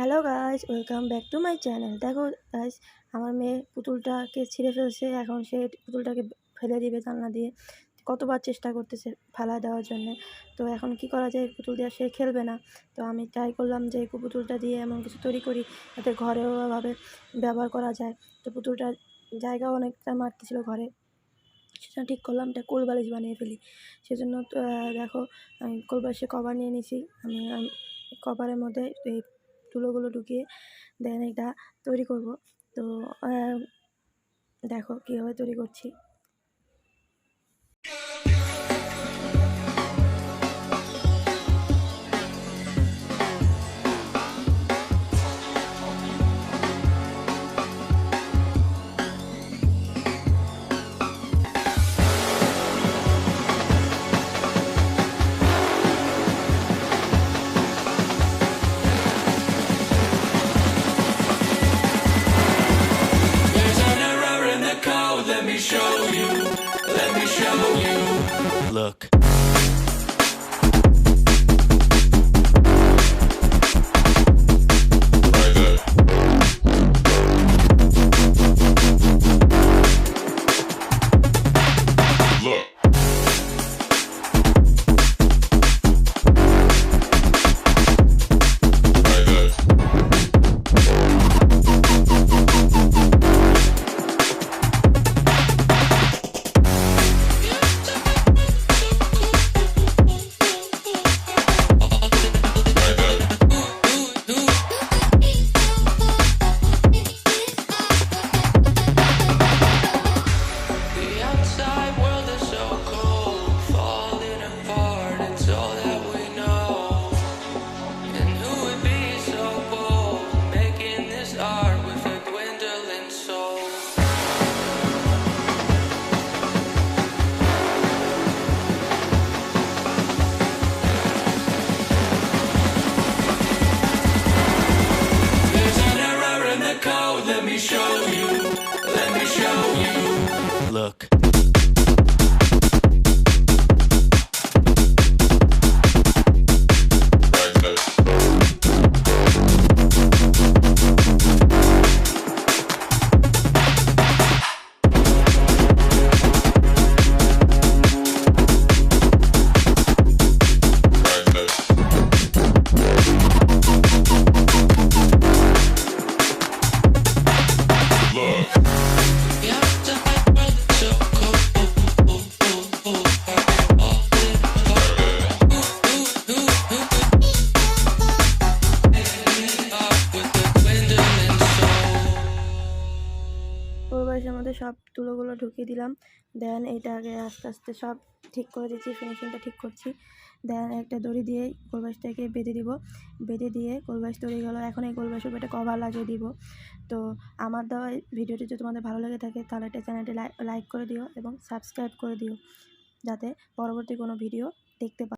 Hello guys, welcome back to my channel. দেখো guys, আমার মেয়ে পুতুলটাকে ছিঁড়ে ফেলছে। এখন সে পুতুলটাকে ফেলে দিবে জানলা দিয়ে। কতবার চেষ্টা করতেছে ফেলা দেওয়ার জন্য। তো এখন কি করা যায়? পুতুল দিয়ে সে খেলবে না। তো আমি ট্রাই করলাম যে পুতুলটা দিয়ে এমন কিছু তৈরি করি যাতে ঘরেও ভাবে ব্যবহার করা যায়। তো পুতুলটার জায়গাও অনেকটা মারতেছিল ঘরে, সেজন্য ঠিক করলাম এটা কোল বালিশ বানিয়ে ফেলি। সেজন্য দেখো, আমি কোল বালিশের কভার নিয়ে নিয়েছি। আমি কভারের মধ্যে এই তুলোগুলো ঢুকিয়ে দেন এটা তৈরি করব। তো দেখো কীভাবে তৈরি করছি। Let me show you. Look. Let me show you. Let me show you. Look. কোলবালিশের মধ্যে সব তুলোগুলো ঢুকিয়ে দিলাম। দেন এইটাকে আস্তে আস্তে সব ঠিক করে দিচ্ছি, ফিনিশিংটা ঠিক করছি। দেন একটা দড়ি দিয়ে কোলবালিশটাকে বেঁধে দিব। বেঁধে দিয়ে কোলবালিশ তৈরি হলো। এখন এই কোলবালিশের উপর একটা কভার লাগিয়ে দিব। তো আমার দেওয়া ভিডিওটি যদি তোমাদের ভালো লেগে থাকে তাহলে একটা চ্যানেলটি লাইক করে দিও এবং সাবস্ক্রাইব করে দিও, যাতে পরবর্তী কোনো ভিডিও দেখতে পাও।